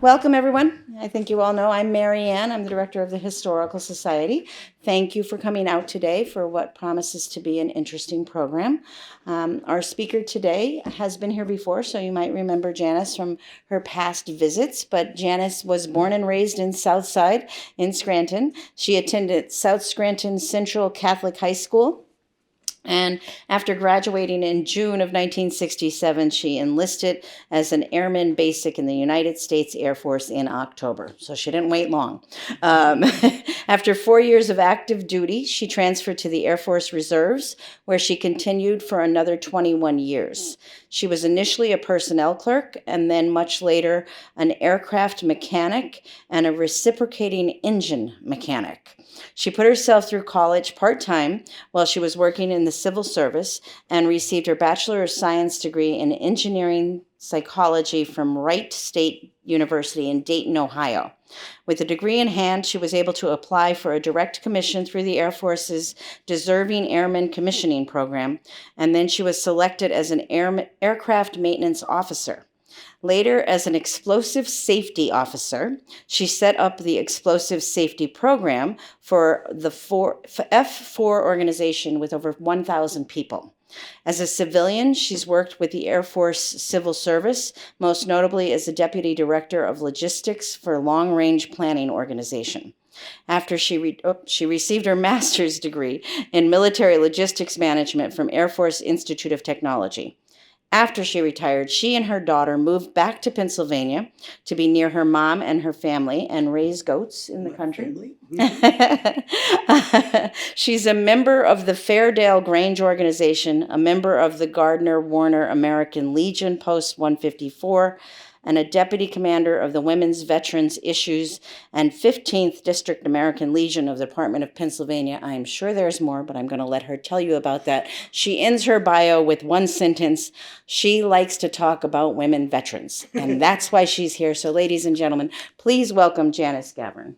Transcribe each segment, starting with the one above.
welcome everyone. I think you all know I'm Mary Ann. I'm the director of the Historical Society. Thank you for coming out today for what promises to be an interesting program. Our speaker today has been here before, so you might remember Janice from her past visits, but Janice was born and raised in Southside in Scranton. She attended South Scranton Central Catholic High School. And after graduating in June of 1967, she enlisted as an airman basic in the United States Air Force in October. So she didn't wait long. After 4 years of active duty, she transferred to the Air Force Reserves, where she continued for another 21 years. She was initially a personnel clerk and then much later an aircraft mechanic and a reciprocating engine mechanic. She put herself through college part-time while she was working in the civil service and received her Bachelor of Science degree in engineering psychology from Wright State University in Dayton, Ohio. With a degree in hand, she was able to apply for a direct commission through the Air Force's Deserving Airman Commissioning Program, and then she was selected as an aircraft maintenance officer. Later, as an explosive safety officer, she set up the explosive safety program for the F4 organization with over 1,000 people. As a civilian, she's worked with the Air Force Civil Service, most notably as the Deputy Director of Logistics for Long Range Planning Organization. After she received her master's degree in military logistics management from Air Force Institute of Technology. After she retired, she and her daughter moved back to Pennsylvania to be near her mom and her family and raise goats in the country. She's a member of the Fairdale Grange organization, a member of the Gardner Warner American Legion Post 154, and a deputy commander of the Women's Veterans Issues and 15th District American Legion of the Department of Pennsylvania. I'm sure there's more, but I'm going to let her tell you about that. She ends her bio with one sentence: she likes to talk about women veterans, and that's why she's here. So ladies and gentlemen, please welcome Janice Gavern.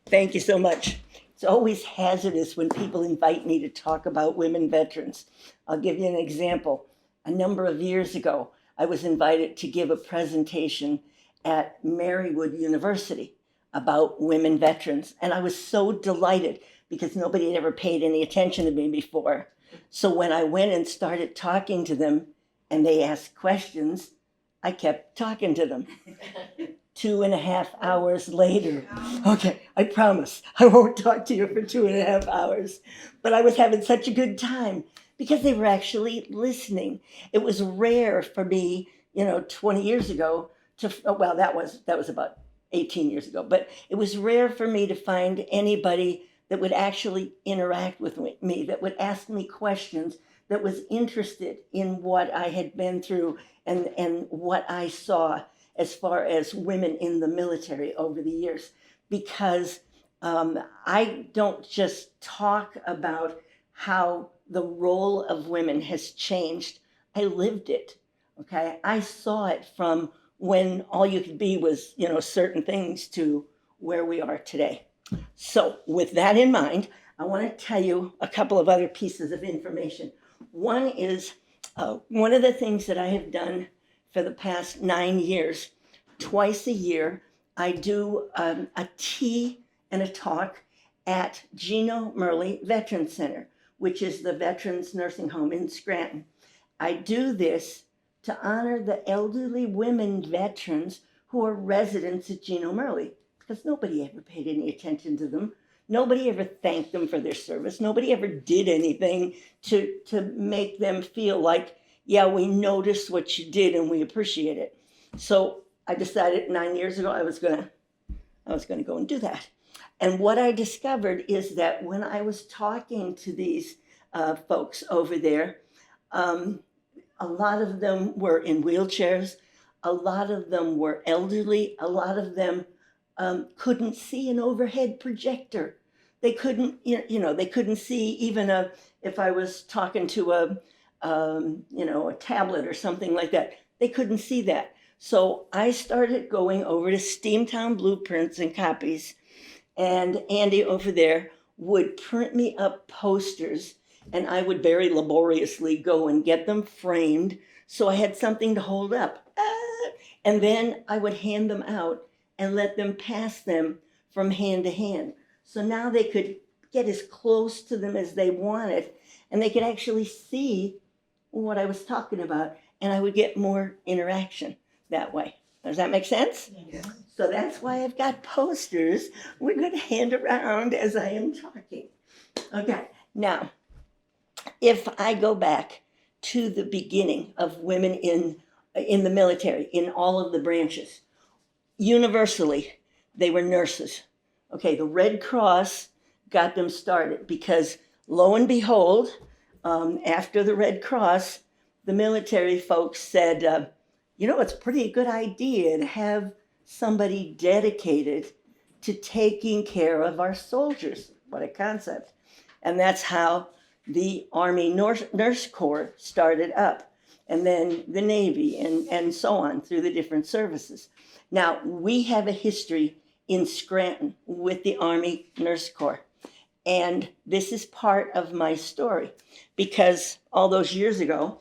Thank you so much. It's always hazardous when people invite me to talk about women veterans. I'll give you an example. A number of years ago, I was invited to give a presentation at Marywood University about women veterans. And I was so delighted because nobody had ever paid any attention to me before. So when I went and started talking to them and they asked questions, I kept talking to them. 2.5 hours later, okay, I promise I won't talk to you for 2.5 hours, but I was having such a good time because they were actually listening. It was rare for me, 20 years ago well, that was about 18 years ago, but it was rare for me to find anybody that would actually interact with me, that would ask me questions, that was interested in what I had been through and what I saw as far as women in the military over the years. Because I don't just talk about how the role of women has changed. I lived it, okay? I saw it from when all you could be was, certain things to where we are today. So with that in mind, I want to tell you a couple of other pieces of information. One is one of the things that I have done for the past 9 years, twice a year, I do a tea and a talk at Gino Murley Veterans Center, which is the Veterans Nursing Home in Scranton. I do this to honor the elderly women veterans who are residents at Gino Murley, because nobody ever paid any attention to them. Nobody ever thanked them for their service. Nobody ever did anything to make them feel like, yeah, we noticed what you did and we appreciate it. So I decided 9 years ago I was gonna go and do that. And what I discovered is that when I was talking to these folks over there, a lot of them were in wheelchairs, a lot of them were elderly, a lot of them couldn't see an overhead projector. They couldn't, they couldn't see even if I was talking to a tablet or something like that, they couldn't see that. So I started going over to Steamtown Blueprints and Copies, and Andy over there would print me up posters, and I would very laboriously go and get them framed So I had something to hold up. And then I would hand them out and let them pass them from hand to hand. So now they could get as close to them as they wanted, and they could actually see what I was talking about, and I would get more interaction that way. Does that make sense? Yes. So that's why I've got posters we're going to hand around as I am talking. Okay, now, if I go back to the beginning of women in the military, in all of the branches, universally, they were nurses. Okay, the Red Cross got them started because, lo and behold, after the Red Cross, the military folks said, it's a pretty good idea to have somebody dedicated to taking care of our soldiers. What a concept. And that's how the Army Nurse Corps started up, and then the Navy, and so on through the different services. Now, we have a history in Scranton with the Army Nurse Corps. And this is part of my story because all those years ago,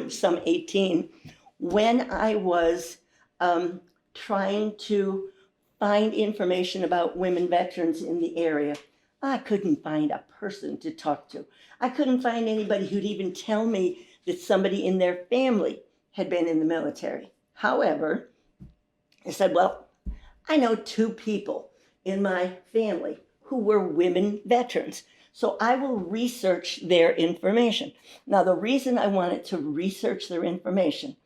some 18, when I was trying to find information about women veterans in the area, I couldn't find a person to talk to. I couldn't find anybody who'd even tell me that somebody in their family had been in the military. However, I said, well, I know 2 people in my family who were women veterans, so I will research their information. Now, the reason I wanted to research their information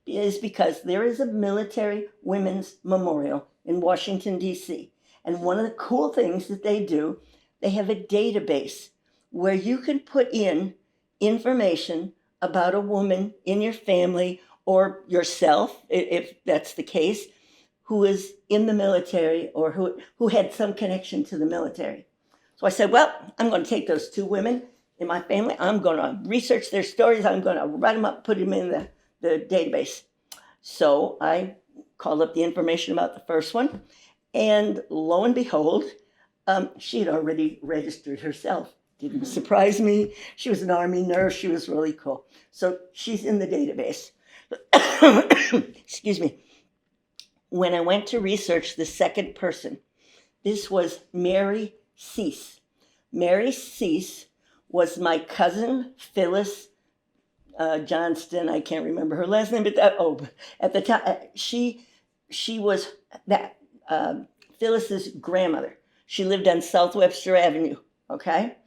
is because there is a military women's memorial in Washington, D.C. And one of the cool things that they do, they have a database where you can put in information about a woman in your family or yourself, if that's the case, who is in the military or who had some connection to the military. So I said, well, I'm going to take those 2 women in my family. I'm going to research their stories. I'm going to write them up, put them in the database. So I called up the information about the first one. And lo and behold, she had already registered herself. Didn't surprise me. She was an Army nurse. She was really cool. So she's in the database. Excuse me. When I went to research the second person, this was Mary Cease. Mary Cease was my cousin Phyllis Johnston. I can't remember her last name, but at the time she was that Phyllis's grandmother. She lived on South Webster Avenue. Okay,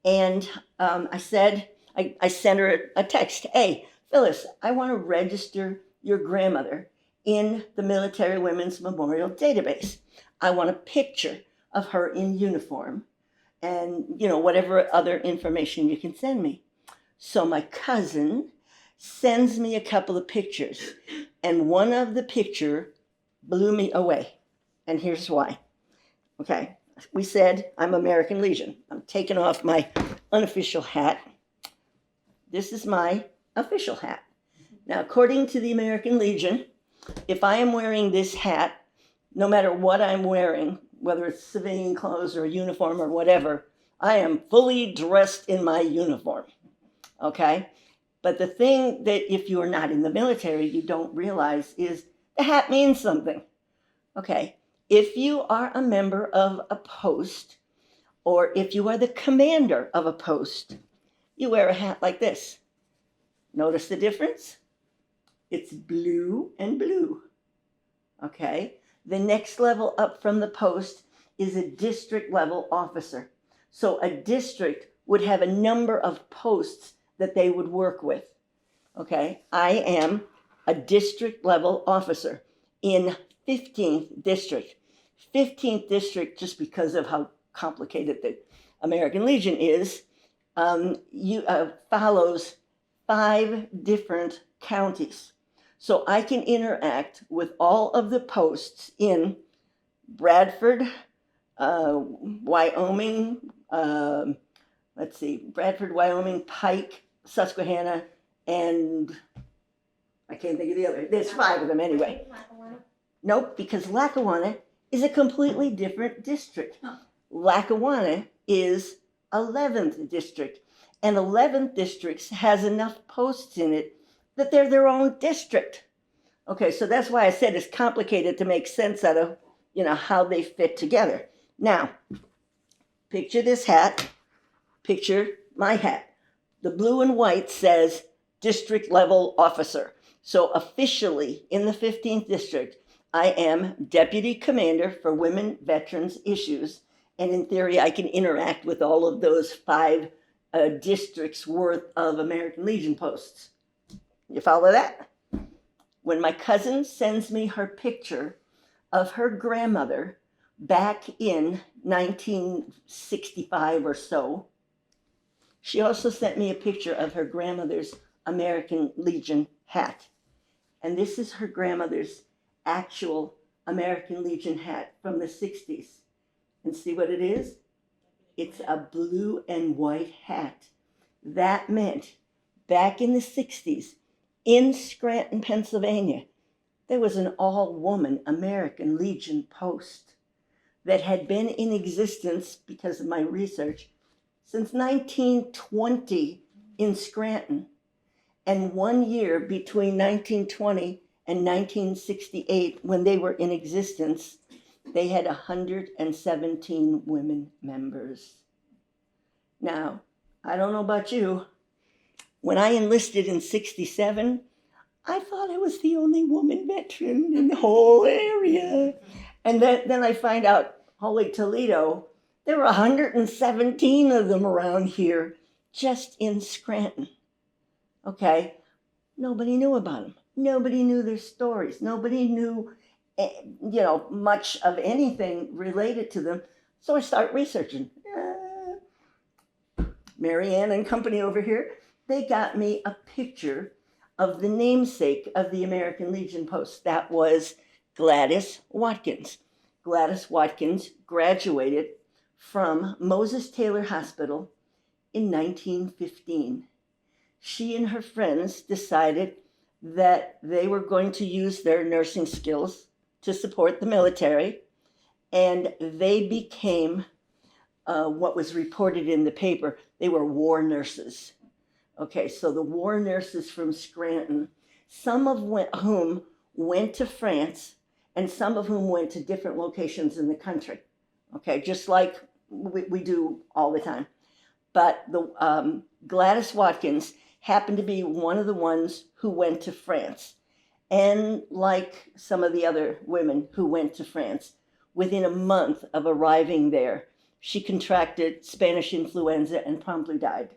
and I sent her a text. Hey, Phyllis, I want to register your grandmother in the Military Women's Memorial Database. I want a picture of her in uniform and, whatever other information you can send me. So my cousin sends me a couple of pictures, and one of the picture blew me away. And here's why. Okay, we said I'm American Legion. I'm taking off my unofficial hat. This is my official hat. Now, according to the American Legion, if I am wearing this hat, no matter what I'm wearing, whether it's civilian clothes or a uniform or whatever, I am fully dressed in my uniform, okay? But the thing that if you're not in the military, you don't realize is the hat means something, okay? If you are a member of a post, or if you are the commander of a post, you wear a hat like this. Notice the difference? It's blue and blue, okay? The next level up from the post is a district level officer. So a district would have a number of posts that they would work with, okay? I am a district level officer in 15th district. 15th district, just because of how complicated the American Legion is, follows 5 different counties. So I can interact with all of the posts in Bradford, Wyoming, Bradford, Wyoming, Pike, Susquehanna, and I can't think of the other. There's 5 of them anyway. Nope, because Lackawanna is a completely different district. Lackawanna is 11th district, and 11th district has enough posts in it that they're their own district. Okay, so that's why I said it's complicated to make sense out of, how they fit together. Now, picture this hat, picture my hat. The blue and white says district level officer. So officially in the 15th district, I am deputy commander for women veterans issues. And in theory, I can interact with all of those 5 districts worth of American Legion posts. You follow that? When my cousin sends me her picture of her grandmother back in 1965 or so, she also sent me a picture of her grandmother's American Legion hat. And this is her grandmother's actual American Legion hat from the 60s. And see what it is? It's a blue and white hat. That meant back in the 60s, in Scranton, Pennsylvania, there was an all-woman American Legion post that had been in existence, because of my research, since 1920 in Scranton. And 1 year between 1920 and 1968, when they were in existence, they had 117 women members. Now, I don't know about you. When I enlisted in 67, I thought I was the only woman veteran in the whole area. And then I find out, holy Toledo, there were 117 of them around here, just in Scranton. Okay, nobody knew about them. Nobody knew their stories. Nobody knew, much of anything related to them. So I start researching. Mary Ann and company over here, they got me a picture of the namesake of the American Legion post. That was Gladys Watkins. Gladys Watkins graduated from Moses Taylor Hospital in 1915. She and her friends decided that they were going to use their nursing skills to support the military, and they became what was reported in the paper. They were war nurses. Okay, so the war nurses from Scranton, some of whom went to France, and some of whom went to different locations in the country. Okay, just like we do all the time. But the Gladys Watkins happened to be one of the ones who went to France. And like some of the other women who went to France, within a month of arriving there, she contracted Spanish influenza and promptly died.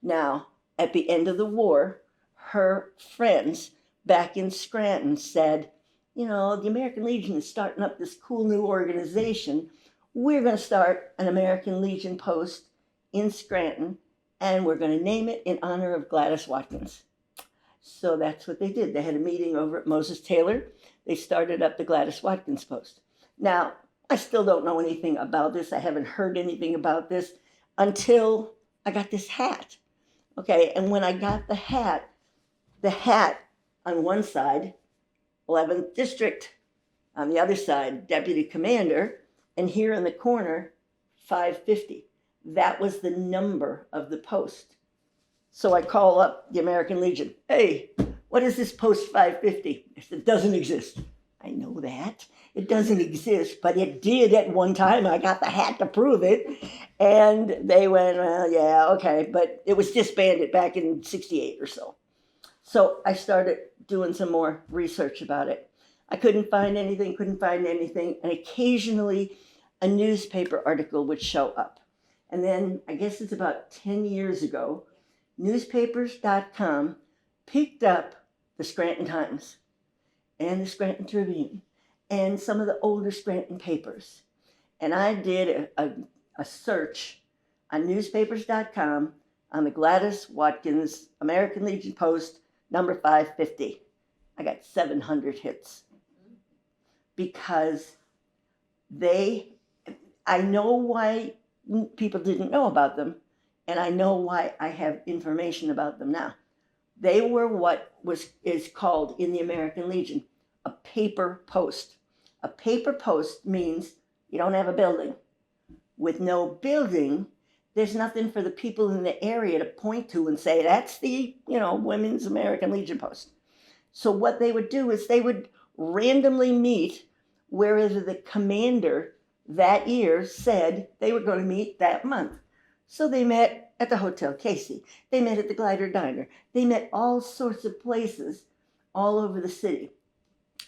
Now, at the end of the war, her friends back in Scranton said, the American Legion is starting up this cool new organization. We're going to start an American Legion post in Scranton, and we're going to name it in honor of Gladys Watkins. So that's what they did. They had a meeting over at Moses Taylor. They started up the Gladys Watkins post. Now, I still don't know anything about this. I haven't heard anything about this until I got this hat. Okay, and when I got the hat on one side, 11th District, on the other side, Deputy Commander, and here in the corner, 550. That was the number of the post. So I call up the American Legion. Hey, what is this post 550? I said, it doesn't exist. I know that. It doesn't exist, but it did at one time. I got the hat to prove it. And they went, well, yeah, okay. But it was disbanded back in 68 or so. So I started doing some more research about it. I couldn't find anything. And occasionally a newspaper article would show up. And then I guess it's about 10 years ago, newspapers.com picked up the Scranton Times and the Scranton Tribune and some of the older Scranton papers. And I did a search on newspapers.com on the Gladys Watkins American Legion Post number 550. I got 700 hits because I know why people didn't know about them, and I know why I have information about them now. They were what is called in the American Legion a paper post. A paper post means you don't have a building. With no building, there's nothing for the people in the area to point to and say, that's the, Women's American Legion Post. So what they would do is they would randomly meet wherever the commander that year said they were going to meet that month. So they met at the Hotel Casey. They met at the Glider Diner. They met all sorts of places all over the city.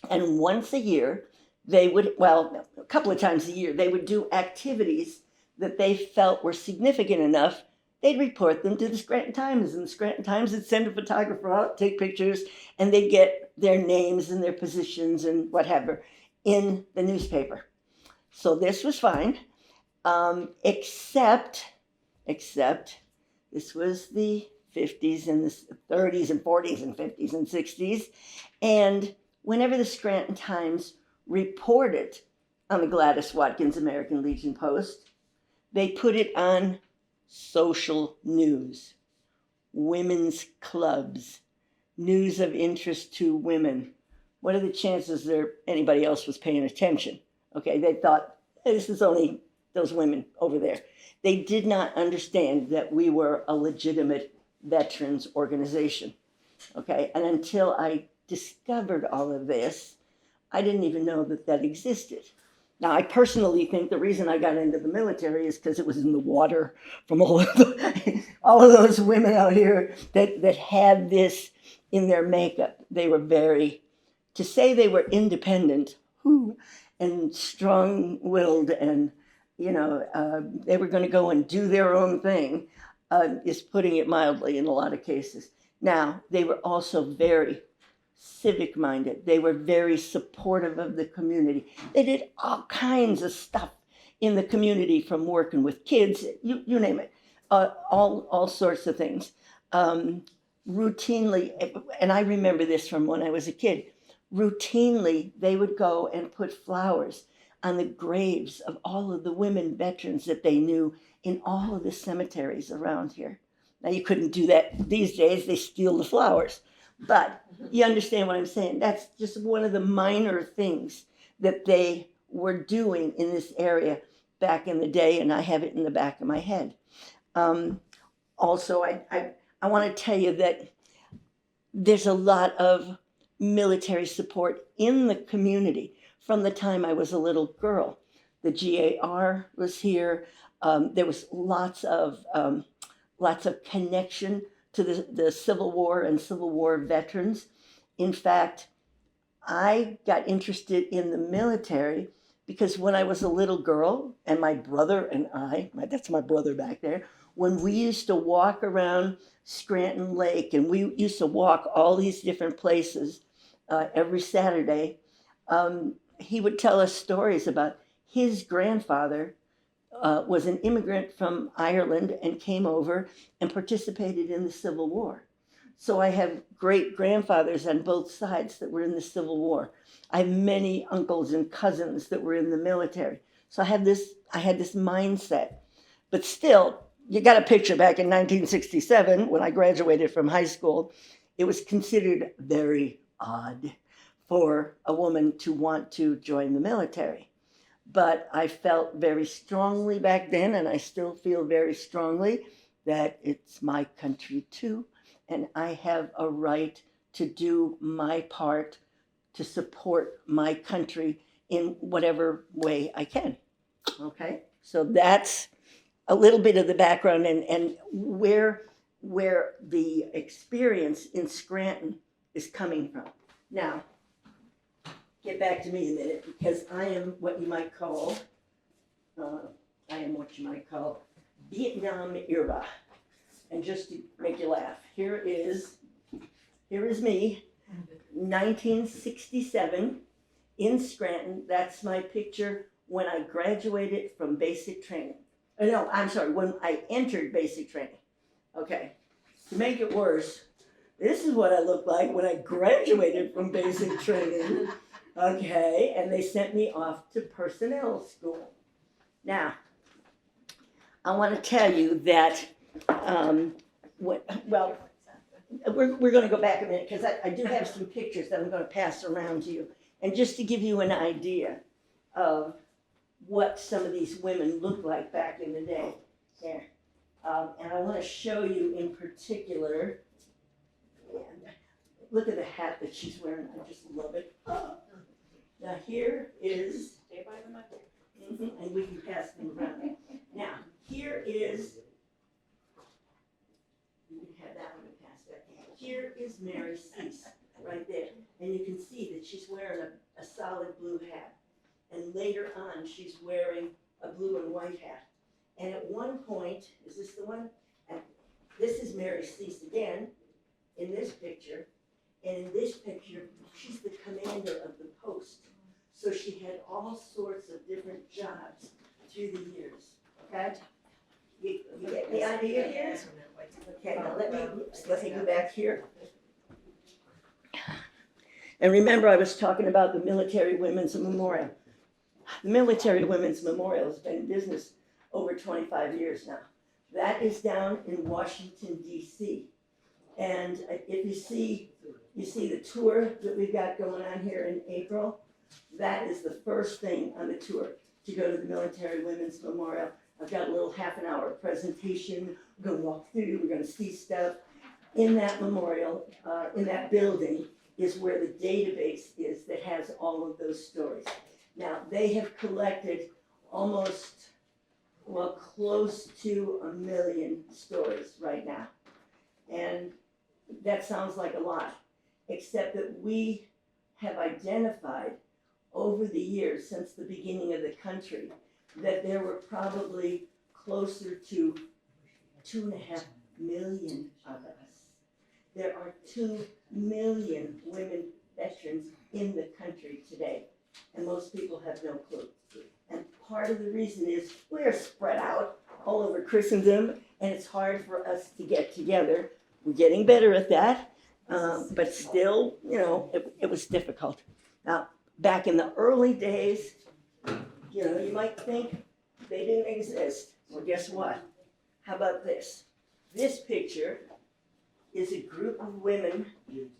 And once a year, they would, well, a couple of times a year, they would do activities that they felt were significant enough. They'd report them to the Scranton Times, and the Scranton Times would send a photographer out, take pictures, and they'd get their names and their positions and whatever in the newspaper. So this was fine, except this was the 50s and the 30s and 40s and 50s and 60s. And whenever the Scranton Times reported on the Gladys Watkins American Legion Post, they put it on social news, women's clubs, news of interest to women. What are the chances there anybody else was paying attention? Okay, they thought, hey, this is only those women over there. They did not understand that we were a legitimate veterans organization. Okay, and until I discovered all of this, I didn't even know that that existed. Now, I personally think the reason I got into the military is because it was in the water from all of those women out here that had this in their makeup. They were to say they were independent and strong-willed, and they were going to go and do their own thing, is putting it mildly in a lot of cases. Now, they were also very civic-minded. They were very supportive of the community. They did all kinds of stuff in the community, from working with kids, you name it, all sorts of things. Routinely, and I remember this from when I was a kid, routinely they would go and put flowers on the graves of all of the women veterans that they knew in all of the cemeteries around here. Now, you couldn't do that these days. They steal the flowers. But you understand what I'm saying. That's just one of the minor things that they were doing in this area back in the day, and I have it in the back of my head. Also, I want to tell you that there's a lot of military support in the community from the time I was a little girl. The GAR was here. There was lots of connection to the Civil War and Civil War veterans. In fact, I got interested in the military because when I was a little girl, and my brother and that's my brother back there, when we used to walk around Scranton Lake, and we used to walk all these different places every Saturday, he would tell us stories about his grandfather was an immigrant from Ireland and came over and participated in the Civil War. So I have great grandfathers on both sides that were in the Civil War. I have many uncles and cousins that were in the military. So I had this mindset. But still, you got a picture back in 1967 when I graduated from high school. It was considered very odd for a woman to want to join the military. But I felt very strongly back then, and I still feel very strongly, that it's my country too, and I have a right to do my part to support my country in whatever way I can. Okay, so that's a little bit of the background and where the experience in Scranton is coming from. Now, get back to me a minute, because I am what you might call Vietnam era. And just to make you laugh, here is me, 1967 in Scranton. That's my picture when I graduated from basic training. No, I'm sorry, when I entered basic training. Okay, to make it worse, this is what I looked like when I graduated from basic training. Okay, and they sent me off to personnel school. Now, I want to tell you that, we're going to go back a minute, because I do have some pictures that I'm going to pass around to you. And just to give you an idea of what some of these women looked like back in the day. Here, And I want to show you in particular, and look at the hat that she's wearing. I just love it. Oh. Now here is, and we can pass them around. Now, here is, you can have that one and pass that. Here is Mary Cease, right there. And you can see that she's wearing a solid blue hat. And later on, she's wearing a blue and white hat. And at one point, is this the one? And this is Mary Cease again, in this picture. And in this picture, she's the commander of the post. So she had all sorts of different jobs through the years, okay? You get the idea here? Okay, now let me go back here. And remember, I was talking about the Military Women's Memorial. The Military Women's Memorial has been in business over 25 years now. That is down in Washington, D.C. And if you see the tour that we've got going on here in April, that is the first thing on the tour, to go to the Military Women's Memorial. I've got a little half-an-hour presentation. We're going to walk through, we're going to see stuff. In that memorial, in that building, is where the database is that has all of those stories. Now, they have collected almost, well, close to 1 million stories right now. And that sounds like a lot, except that we have identified over the years, since the beginning of the country, that there were probably closer to 2.5 million of us. There are 2 million women veterans in the country today, and most people have no clue. And part of the reason is we're spread out all over Christendom, and it's hard for us to get together. We're getting better at that, but still, you know, it was difficult. Now, back in the early days, you know, you might think they didn't exist. Well, guess what? How about this? This picture is a group of women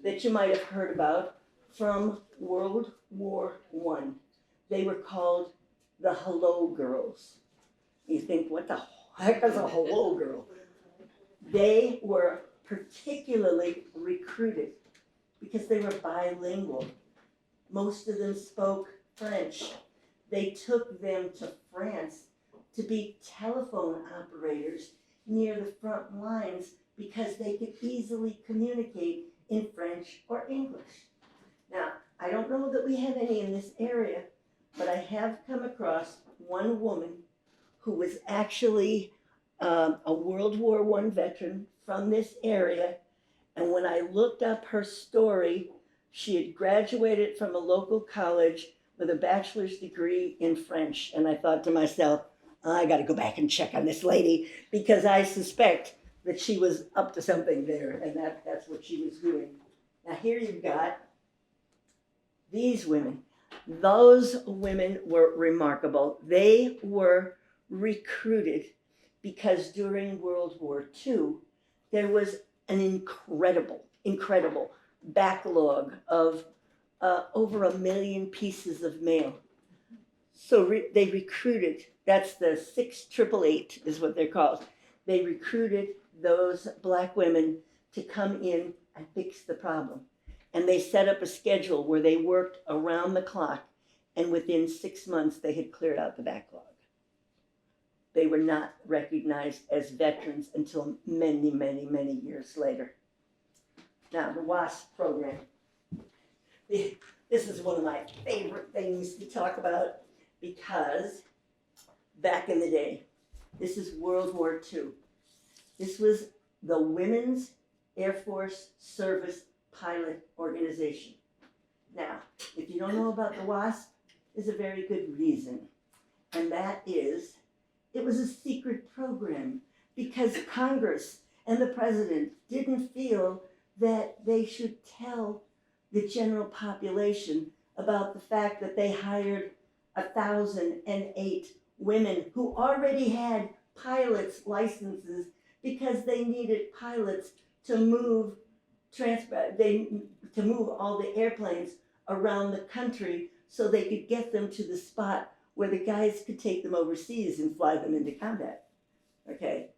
that you might have heard about from World War I. They were called the Hello Girls. You think, what the heck is a Hello Girl? They were particularly recruited because they were bilingual. Most of them spoke French. They took them to France to be telephone operators near the front lines because they could easily communicate in French or English. Now, I don't know that we have any in this area, but I have come across one woman who was actually a World War I veteran from this area. And when I looked up her story, she had graduated from a local college with a bachelor's degree in French. And I thought to myself, I got to go back and check on this lady, because I suspect that she was up to something there, and that's what she was doing. Now here you've got these women. Those women were remarkable. They were recruited because during World War II, there was an incredible backlog of over 1 million pieces of mail. So they recruited, that's the 6888 is what they're called. They recruited those black women to come in and fix the problem. And they set up a schedule where they worked around the clock, and within 6 months they had cleared out the backlog. They were not recognized as veterans until many, many, many years later. Now, the WASP program. This is one of my favorite things to talk about, because back in the day, this is World War II. This was the Women's Air Force Service Pilot Organization. Now, if you don't know about the WASP, there's a very good reason. And that is, it was a secret program because Congress and the president didn't feel that they should tell the general population about the fact that they hired 1,008 women who already had pilots' licenses because they needed pilots to move all the airplanes around the country so they could get them to the spot where the guys could take them overseas and fly them into combat. Okay?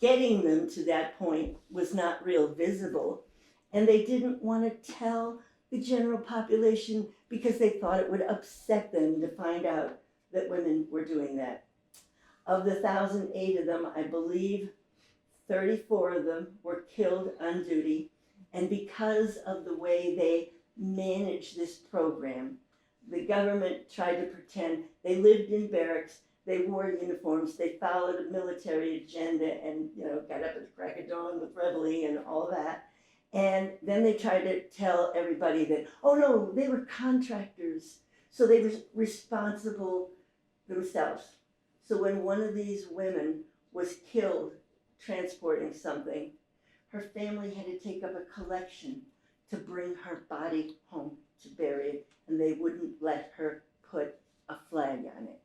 getting them to that point was not real visible, and they didn't want to tell the general population because they thought it would upset them to find out that women were doing that. Of the 1,008 of them, I believe 34 of them were killed on duty, and because of the way they managed this program, the government tried to pretend they lived in barracks, they wore uniforms, they followed a military agenda, and got up at the crack of dawn with reveille and all that. And then they tried to tell everybody that, oh no, they were contractors, so they were responsible themselves. So when one of these women was killed transporting something, her family had to take up a collection to bring her body home to bury it, and they wouldn't let her put a flag on it.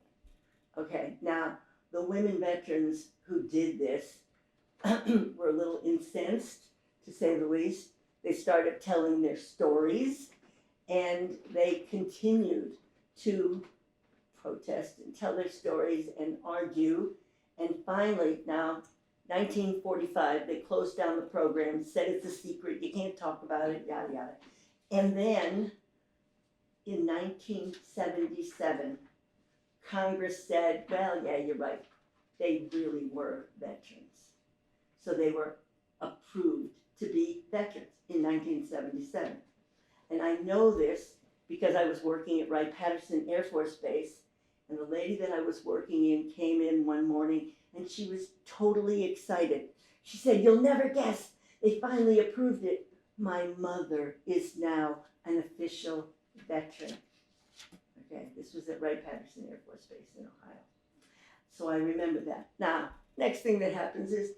Okay, now the women veterans who did this were a little incensed, to say the least. They started telling their stories, and they continued to protest and tell their stories and argue. And finally, now, 1945, they closed down the program, said it's a secret, you can't talk about it, yada, yada. And then, in 1977, Congress said, well, yeah, you're right, they really were veterans. So they were approved to be veterans in 1977. And I know this because I was working at Wright-Patterson Air Force Base, and the lady that I was working in came in one morning, and she was totally excited. She said, you'll never guess, they finally approved it. My mother is now an official veteran. Okay, this was at Wright-Patterson Air Force Base in Ohio. So I remember that. Now, next thing that happens is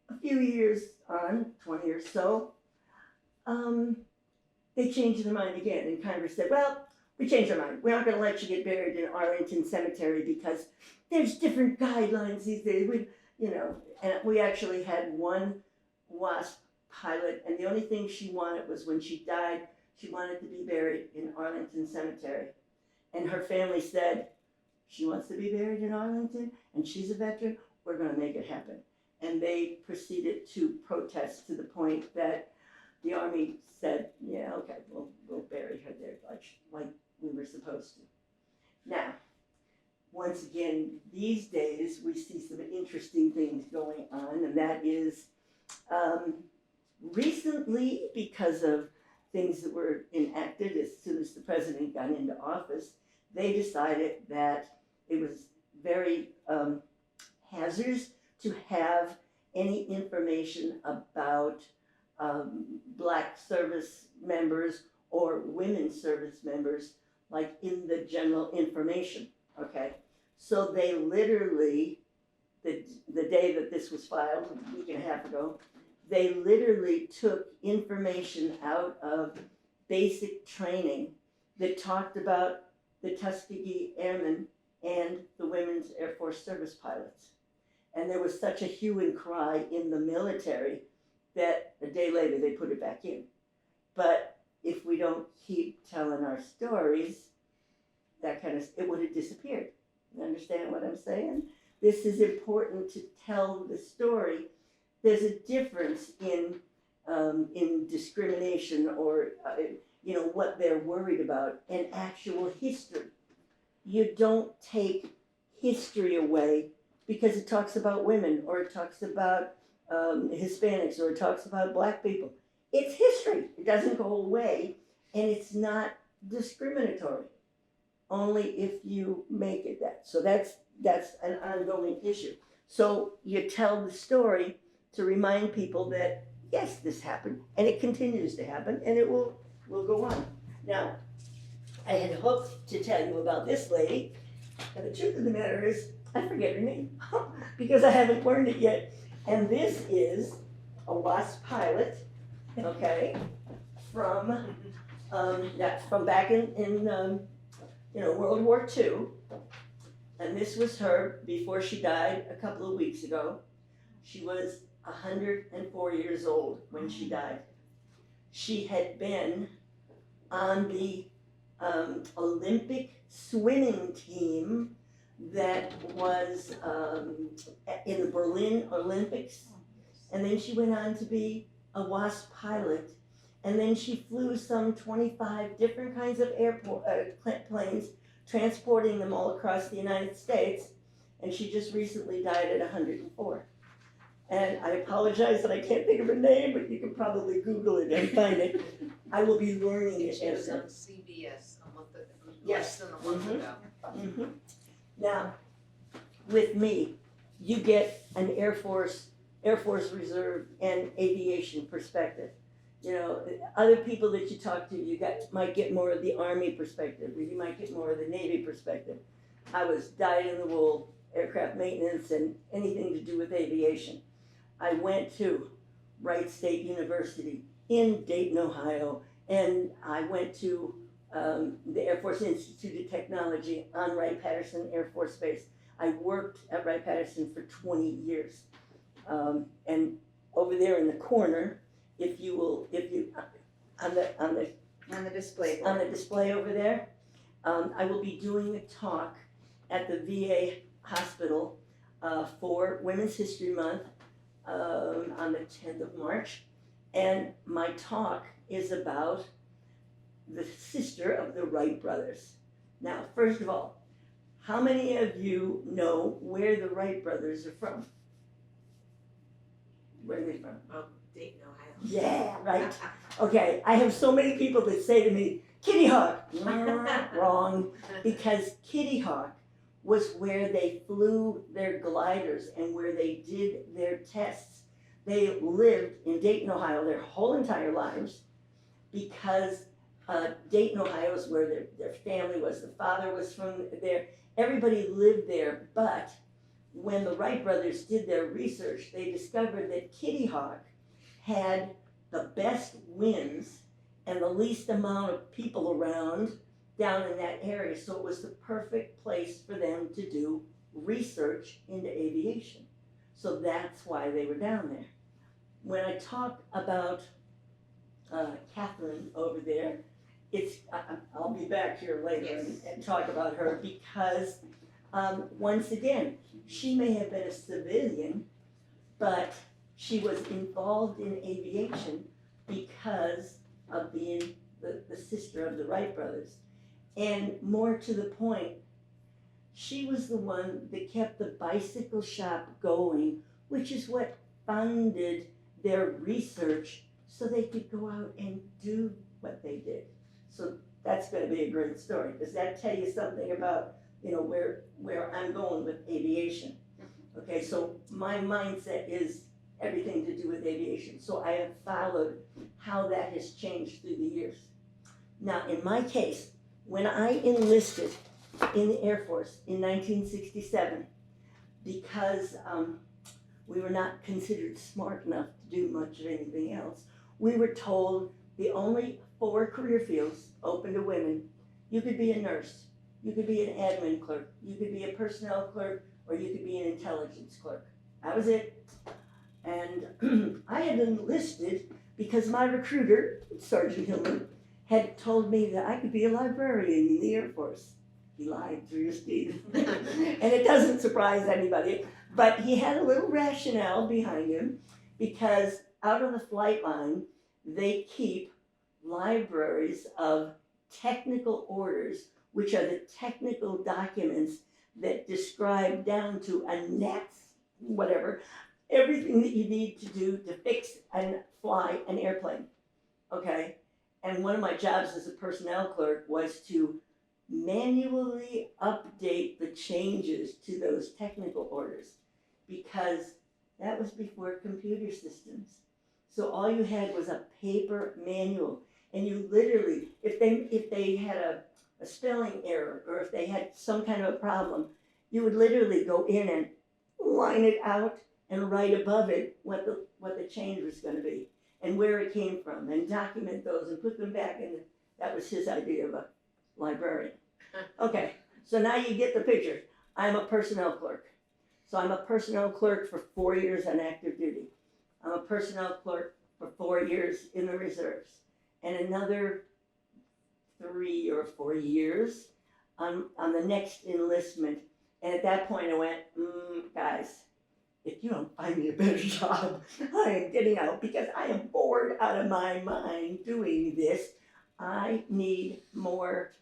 a few years on, 20 or so, they changed their mind again, and Congress said, well, we changed our mind. We're not going to let you get buried in Arlington Cemetery because there's different guidelines these days. And we actually had one WASP pilot, and the only thing she wanted was when she died, she wanted to be buried in Arlington Cemetery. And her family said, she wants to be buried in Arlington, and she's a veteran, we're going to make it happen. And they proceeded to protest to the point that the Army said, yeah, okay, we'll bury her there like we were supposed to. Now, once again, these days we see some interesting things going on, and that is recently, because of things that were enacted as soon as the president got into office, they decided that it was very hazardous to have any information about Black service members or women service members, like in the general information, okay? So they literally, the day that this was filed, a week and a half ago, they literally took information out of basic training that talked about the Tuskegee Airmen and the Women's Air Force Service pilots. And there was such a hue and cry in the military that a day later they put it back in. But if we don't keep telling our stories, it would have disappeared. You understand what I'm saying? This is important to tell the story. There's a difference in discrimination or what they're worried about and actual history. You don't take history away because it talks about women or it talks about Hispanics or it talks about Black people. It's history. It doesn't go away, and it's not discriminatory, only if you make it that. So that's an ongoing issue. So you tell the story to remind people that, yes, this happened, and it continues to happen, and it will go on. Now, I had hoped to tell you about this lady, and the truth of the matter is, I forget her name, because I haven't learned it yet. And this is a WASP pilot, okay, from back in World War II. And this was her before she died a couple of weeks ago. She was 104 years old when she died. She had been on the Olympic swimming team that was in the Berlin Olympics and then she went on to be a WASP pilot, and then she flew some 25 different kinds of planes, transporting them all across the United States, and she just recently died at 104. And I apologize that I can't think of her name, but you can probably Google it and find it. I will be learning it. She was on CBS a month ago, Yes. less than a month ago. Mm-hmm. Now, with me, you get an Air Force Reserve and aviation perspective. You know, other people that you talk to, might get more of the Army perspective, or you might get more of the Navy perspective. I was dyed-in-the-wool aircraft maintenance and anything to do with aviation. I went to Wright State University in Dayton, Ohio, and I went to the Air Force Institute of Technology on Wright-Patterson Air Force Base. I worked at Wright-Patterson for 20 years. And over there in the corner, on the display over there, I will be doing a talk at the VA hospital for Women's History Month on the 10th of March. And my talk is about the sister of the Wright brothers. Now, first of all, how many of you know where the Wright brothers are from? Where are they from? Dayton, Ohio. Yeah, right. Okay, I have so many people that say to me, Kitty Hawk. Wrong, because Kitty Hawk was where they flew their gliders and where they did their tests. They lived in Dayton, Ohio their whole entire lives because Dayton, Ohio is where their family was. The father was from there. Everybody lived there, but when the Wright brothers did their research, they discovered that Kitty Hawk had the best winds and the least amount of people around down in that area. So it was the perfect place for them to do research into aviation. So that's why they were down there. When I talk about Catherine over there, I'll be back here later and talk about her because once again, she may have been a civilian, but she was involved in aviation because of being the sister of the Wright brothers. And more to the point, she was the one that kept the bicycle shop going, which is what funded their research so they could go out and do what they did. So that's going to be a great story. Does that tell you something about, where I'm going with aviation? Okay, so my mindset is everything to do with aviation. So I have followed how that has changed through the years. Now, in my case, when I enlisted in the Air Force in 1967, because we were not considered smart enough to do much of anything else, we were told the only 4 career fields open to women. You could be a nurse, you could be an admin clerk, you could be a personnel clerk, or you could be an intelligence clerk. That was it. And I had enlisted because my recruiter, Sergeant Hillman, had told me that I could be a librarian in the Air Force. He lied through his teeth. And it doesn't surprise anybody. But he had a little rationale behind him because out on the flight line, they keep libraries of technical orders, which are the technical documents that describe down to a net, whatever, everything that you need to do to fix and fly an airplane, okay? And one of my jobs as a personnel clerk was to manually update the changes to those technical orders because that was before computer systems. So all you had was a paper manual, and you literally, if they had a spelling error or if they had some kind of a problem, you would literally go in and line it out and write above it what the change was going to be and where it came from and document those and put them back in. That was his idea of a librarian. Okay, so now you get the picture. I'm a personnel clerk. So I'm a personnel clerk for 4 years on active duty. I'm a personnel clerk for 4 years in the reserves and another 3 or 4 years on the next enlistment. And at that point I went, guys, if you don't find me a better job, I am getting out because I am bored out of my mind doing this. I need more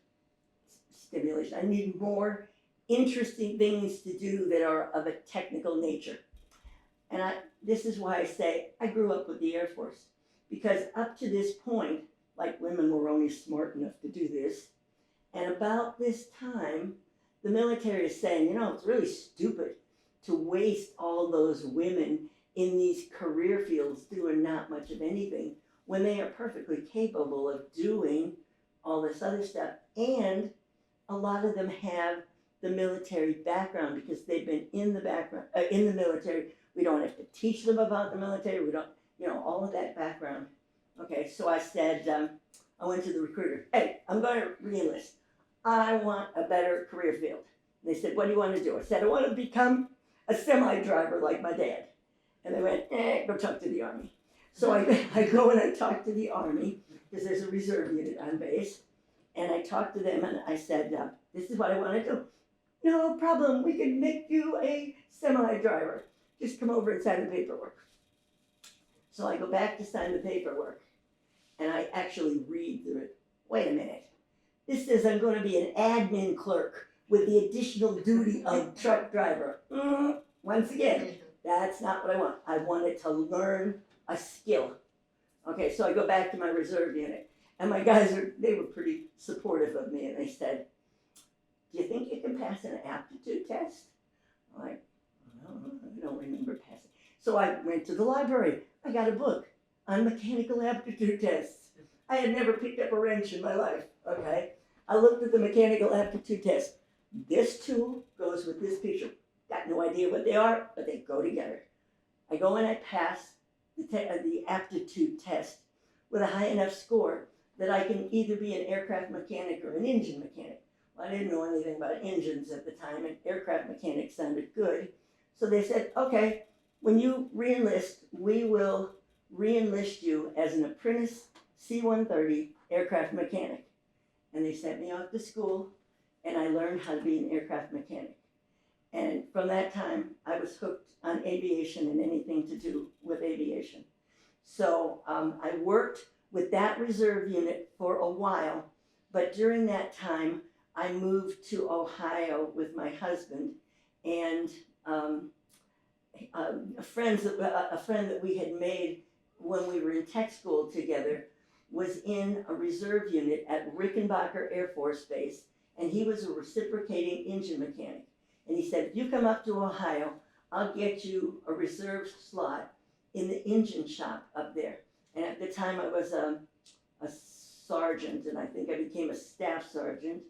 stimulation. I need more interesting things to do that are of a technical nature. And this is why I say I grew up with the Air Force, because up to this point, like, women were only smart enough to do this. And about this time, the military is saying, it's really stupid to waste all those women in these career fields doing not much of anything when they are perfectly capable of doing all this other stuff. And a lot of them have the military background because they've been in the military. We don't have to teach them about the military. We don't, all of that background. Okay, so I said, I went to the recruiter. Hey, I'm going to re-enlist. I want a better career field. They said, what do you want to do? I said, I want to become a semi-driver like my dad. And they went, go talk to the Army. So I go and I talk to the Army, because there's a reserve unit on base. And I talked to them and I said, this is what I want to do. No problem, we can make you a semi-driver. Just come over and sign the paperwork. So I go back to sign the paperwork, and I actually read through it. Wait a minute. This says I'm going to be an admin clerk with the additional duty of truck driver. Once again, that's not what I want. I wanted to learn a skill. Okay, so I go back to my reserve unit, and my guys they were pretty supportive of me, and they said, do you think you can pass an aptitude test? I'm like, I don't remember passing. So I went to the library. I got a book on mechanical aptitude tests. I had never picked up a wrench in my life, okay? I looked at the mechanical aptitude test. This tool goes with this picture. Got no idea what they are, but they go together. I go and I pass the aptitude test with a high enough score that I can either be an aircraft mechanic or an engine mechanic. Well, I didn't know anything about engines at the time, and aircraft mechanic sounded good. So they said, okay, when you re-enlist, we will re-enlist you as an apprentice C-130 aircraft mechanic. And they sent me off to school, and I learned how to be an aircraft mechanic. And from that time, I was hooked on aviation and anything to do with aviation. So I worked with that reserve unit for a while, but during that time, I moved to Ohio with my husband, and a friend that we had made when we were in tech school together was in a reserve unit at Rickenbacker Air Force Base, and he was a reciprocating engine mechanic. And he said, if you come up to Ohio, I'll get you a reserve slot in the engine shop up there. And at the time I was a sergeant, and I think I became a staff sergeant.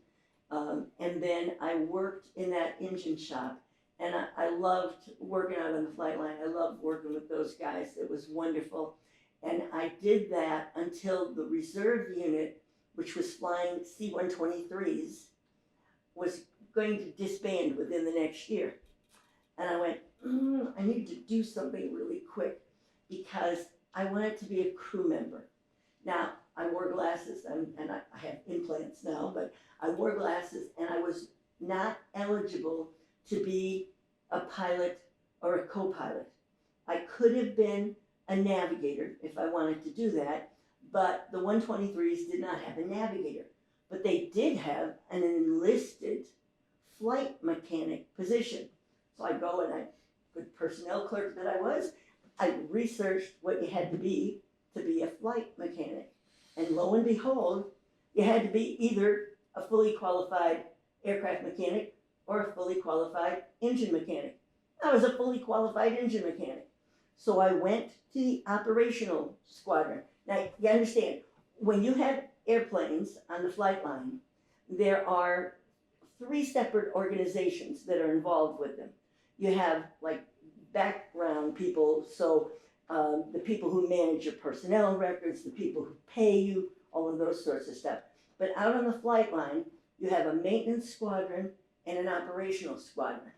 And then I worked in that engine shop, and I loved working out on the flight line. I loved working with those guys. It was wonderful. And I did that until the reserve unit, which was flying C-123s, was going to disband within the next year. And I went, I need to do something really quick because I wanted to be a crew member. Now, I wore glasses, and I have implants now, but I wore glasses, and I was not eligible to be a pilot or a co-pilot. I could have been a navigator if I wanted to do that, but the 123s did not have a navigator. But they did have an enlisted flight mechanic position. So I go and good personnel clerk that I was, I researched what you had to be a flight mechanic. And lo and behold, you had to be either a fully qualified aircraft mechanic or a fully qualified engine mechanic. I was a fully qualified engine mechanic. So I went to the operational squadron. Now, you understand, when you have airplanes on the flight line, there are 3 separate organizations that are involved with them. You have like background people, so the people who manage your personnel records, the people who pay you, all of those sorts of stuff. But out on the flight line, you have a maintenance squadron and an operational squadron.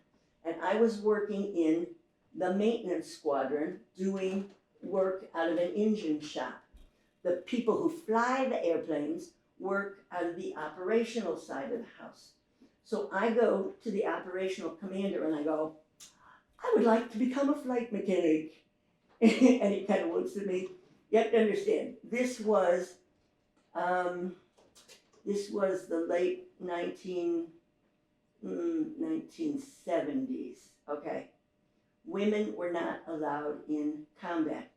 And I was working in the maintenance squadron doing work out of an engine shop. The people who fly the airplanes work out of the operational side of the house. So I go to the operational commander and I go, I would like to become a flight mechanic. And he kind of looks at me. You have to understand, this was the late 1970s, okay? Women were not allowed in combat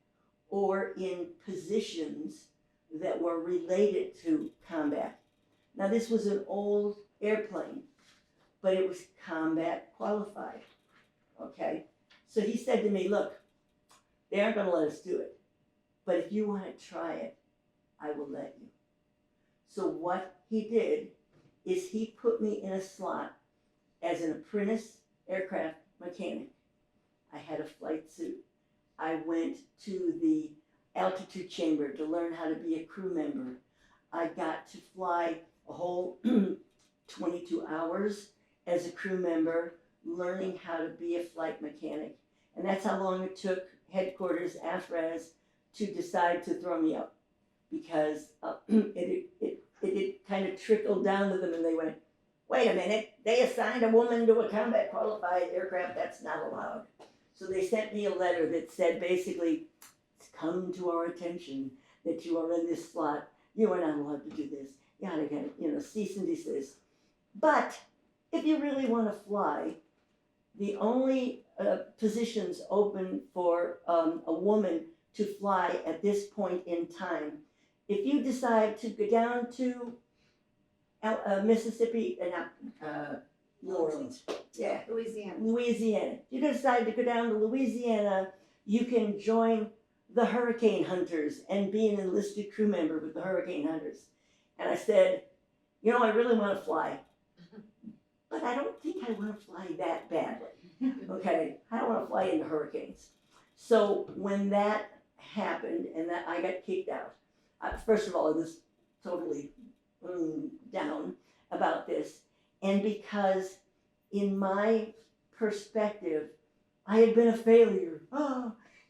or in positions that were related to combat. Now, this was an old airplane, but it was combat qualified, okay? So he said to me, look, they aren't gonna let us do it, but if you wanna try it, I will let you. So what he did is he put me in a slot as an apprentice aircraft mechanic. I had a flight suit. I went to the altitude chamber to learn how to be a crew member. I got to fly a whole 22 hours as a crew member, learning how to be a flight mechanic. And that's how long it took headquarters, AFRAS, to decide to throw me up. Because it kind of trickled down to them and they went, wait a minute, they assigned a woman to a combat qualified aircraft, that's not allowed. So they sent me a letter that said basically, it's come to our attention that you are in this slot, you are not allowed to do this, yada yada, cease and desist. But if you really want to fly, the only positions open for a woman to fly at this point in time, if you decide to go down to Mississippi, New Orleans, yeah, Louisiana. If you decide to go down to Louisiana, you can join the Hurricane Hunters and be an enlisted crew member with the Hurricane Hunters. And I said, I really want to fly, but I don't think I want to fly that badly. Okay, I don't want to fly into hurricanes. So when that happened and that I got kicked out, first of all, I was totally down about this. And because in my perspective, I had been a failure.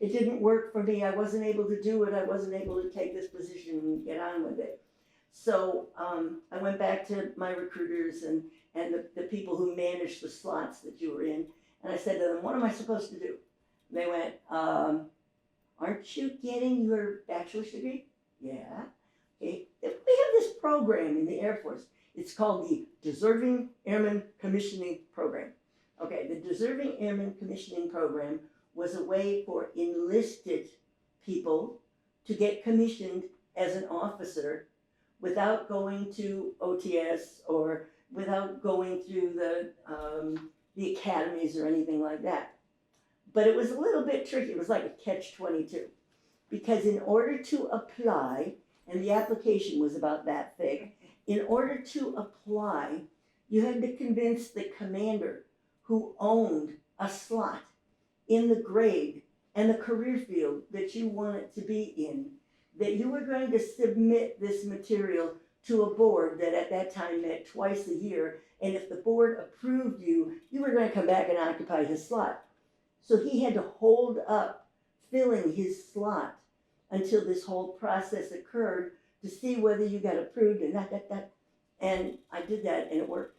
It didn't work for me. I wasn't able to do it. I wasn't able to take this position and get on with it. So I went back to my recruiters and the people who managed the slots that you were in. And I said to them, what am I supposed to do? And they went, aren't you getting your bachelor's degree? Yeah. Okay. We have this program in the Air Force. It's called the Deserving Airman Commissioning Program. Okay, the Deserving Airman Commissioning Program was a way for enlisted people to get commissioned as an officer without going to OTS or without going through the academies or anything like that. But it was a little bit tricky. It was like a catch-22. Because in order to apply, and the application was about that thick, in order to apply, you had to convince the commander who owned a slot in the grade and the career field that you wanted to be in, that you were going to submit this material to a board that at that time met twice a year, and if the board approved you, you were going to come back and occupy his slot. So he had to hold up filling his slot until this whole process occurred to see whether you got approved and that. And I did that and it worked.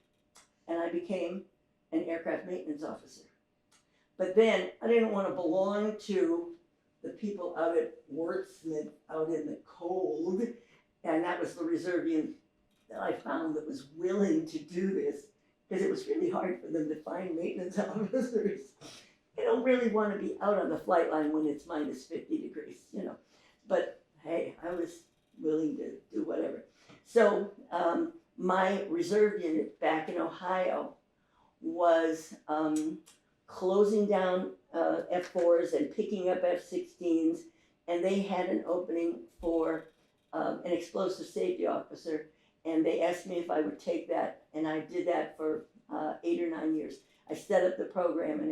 And I became an aircraft maintenance officer. But then I didn't want to belong to the people out at Wordsmith out in the cold. And that was the reservian that I found that was willing to do this, because it was really hard for them to find maintenance officers. They don't really want to be out on the flight line when it's minus 50 degrees, But hey, I was willing to do whatever. So my reserve unit back in Ohio was closing down F4s and picking up F-16s, and they had an opening for an explosive safety officer, and they asked me if I would take that, and I did that for 8 or 9 years. I set up the program, and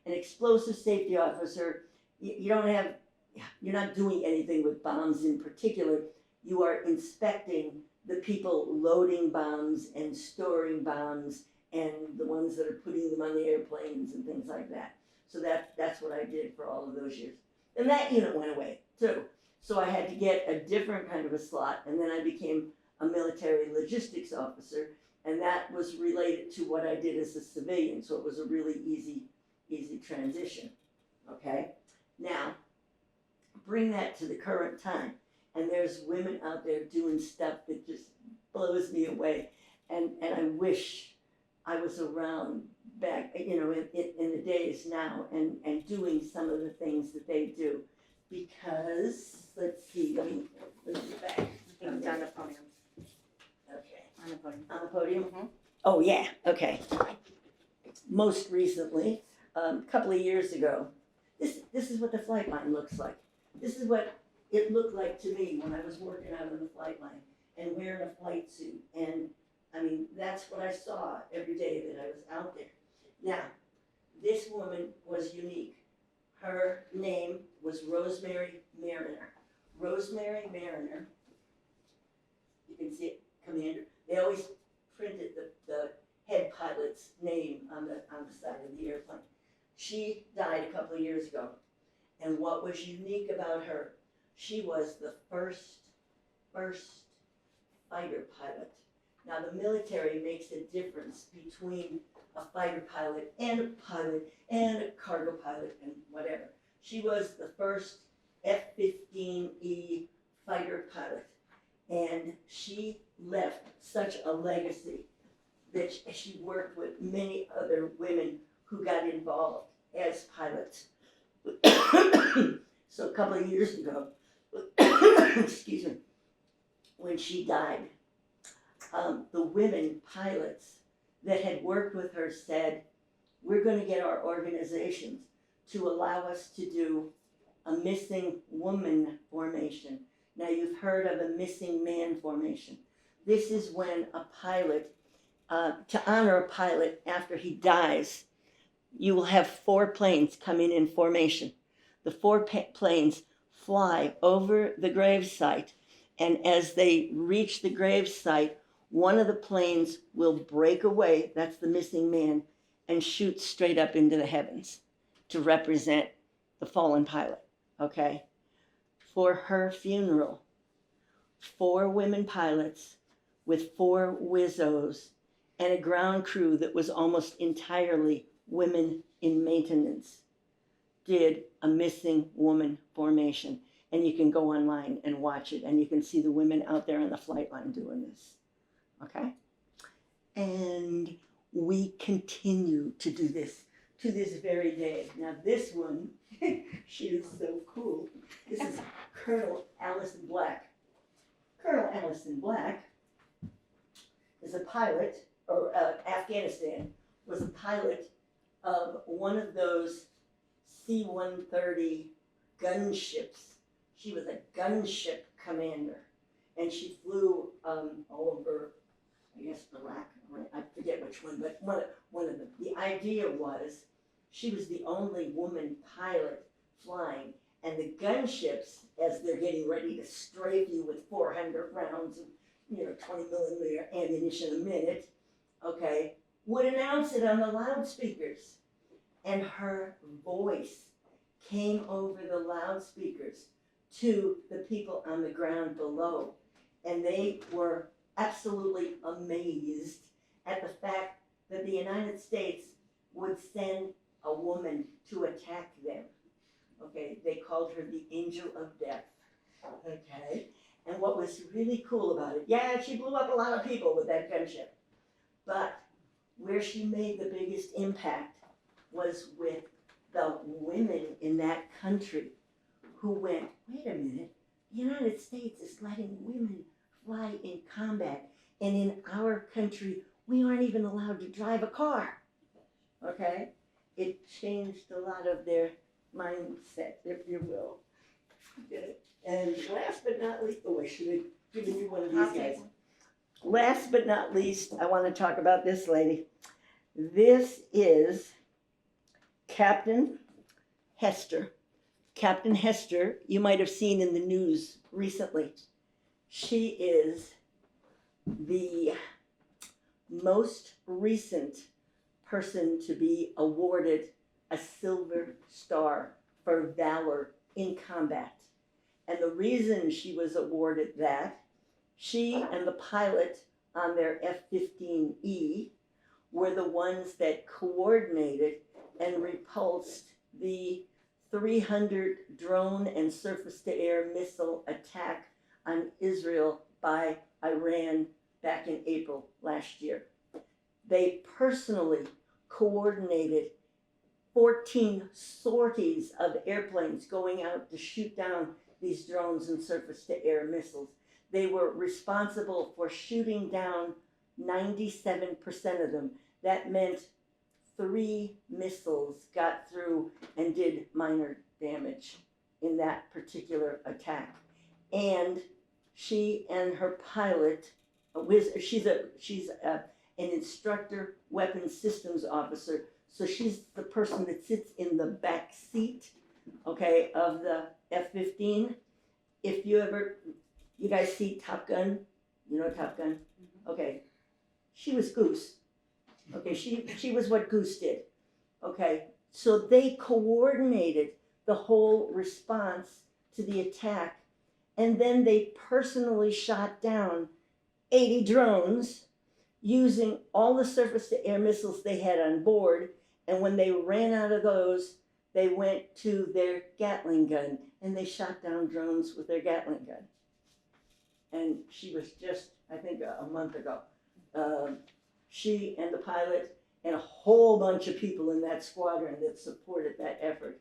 an explosive safety officer, you're not doing anything with bombs in particular. You are inspecting the people loading bombs and storing bombs and the ones that are putting them on the airplanes and things like that. So that's what I did for all of those years. And that unit went away too. So I had to get a different kind of a slot, and then I became a military logistics officer, and that was related to what I did as a civilian, so it was a really easy easy transition, okay? Now, bring that to the current time, and there's women out there doing stuff that just blows me away, and I wish I was around back, you know, in the days now, and doing some of the things that they do, because, let's see, let me get back. On the podium. Okay. On the podium. On the podium? Mhm. Oh, yeah, okay. Most recently, a couple of years ago, this is what the flight line looks like. This is what it looked like to me when I was working out on the flight line and wearing a flight suit. And I mean, that's what I saw every day that I was out there. Now, this woman was unique. Her name was Rosemary Mariner. Rosemary Mariner, you can see it, Commander. They always printed the head pilot's name on the side of the airplane. She died a couple of years ago. And what was unique about her, she was the first fighter pilot. Now the military makes a difference between a fighter pilot and a cargo pilot and whatever. She was the first F-15E fighter pilot. And she left such a legacy that she worked with many other women who got involved as pilots. So a couple of years ago, excuse me, when she died, the women pilots that had worked with her said, we're going to get our organizations to allow us to do a missing woman formation. Now you've heard of a missing man formation. This is when a pilot, to honor a pilot after he dies, you will have 4 planes coming in formation. The 4 planes fly over the gravesite, and as they reach the gravesite, one of the planes will break away, that's the missing man, and shoot straight up into the heavens to represent the fallen pilot, okay? For her funeral, 4 women pilots with 4 Wizzos and a ground crew that was almost entirely women in maintenance did a missing woman formation. And you can go online and watch it, and you can see the women out there on the flight line doing this, okay? And we continue to do this to this very day. Now this one, she is so cool. This is Colonel Allison Black. Colonel Allison Black is a pilot, or Afghanistan, was a pilot of one of those C-130 gunships. She was a gunship commander, and she flew all over, I guess, Iraq. I forget which one, but one of them. The idea was she was the only woman pilot flying, and the gunships, as they're getting ready to strafe you with 400 rounds of, 20 millimeter ammunition a minute, okay, would announce it on the loudspeakers. And her voice came over the loudspeakers to the people on the ground below. And they were absolutely amazed at the fact that the United States would send a woman to attack them. Okay, they called her the Angel of Death. Okay, and what was really cool about it, yeah, she blew up a lot of people with that gunship, but where she made the biggest impact was with the women in that country who went, wait a minute, the United States is letting women fly in combat, and in our country, we aren't even allowed to drive a car, okay? It changed a lot of their mindset, if you will. And last but not least, I should have given you one of these guys. Last but not least, I want to talk about this lady. This is Captain Hester. Captain Hester, you might have seen in the news recently. She is the most recent person to be awarded a Silver Star for valor in combat. And the reason she was awarded that, she and the pilot on their F-15E were the ones that coordinated and repulsed the 300 drone and surface-to-air missile attack on Israel by Iran back in April last year. They personally coordinated 14 sorties of airplanes going out to shoot down these drones and surface-to-air missiles. They were responsible for shooting down 97% of them. That meant 3 missiles got through and did minor damage in that particular attack. And she and her pilot, she's an instructor weapons systems officer, so she's the person that sits in the back seat, okay, of the F-15. If you guys see Top Gun, you know Top Gun? Okay, she was Goose. Okay, she was what Goose did. Okay, so they coordinated the whole response to the attack, and then they personally shot down 80 drones using all the surface-to-air missiles they had on board. And when they ran out of those, they went to their Gatling gun, and they shot down drones with their Gatling gun. And she was just, I think, a month ago. She and the pilot and a whole bunch of people in that squadron that supported that effort.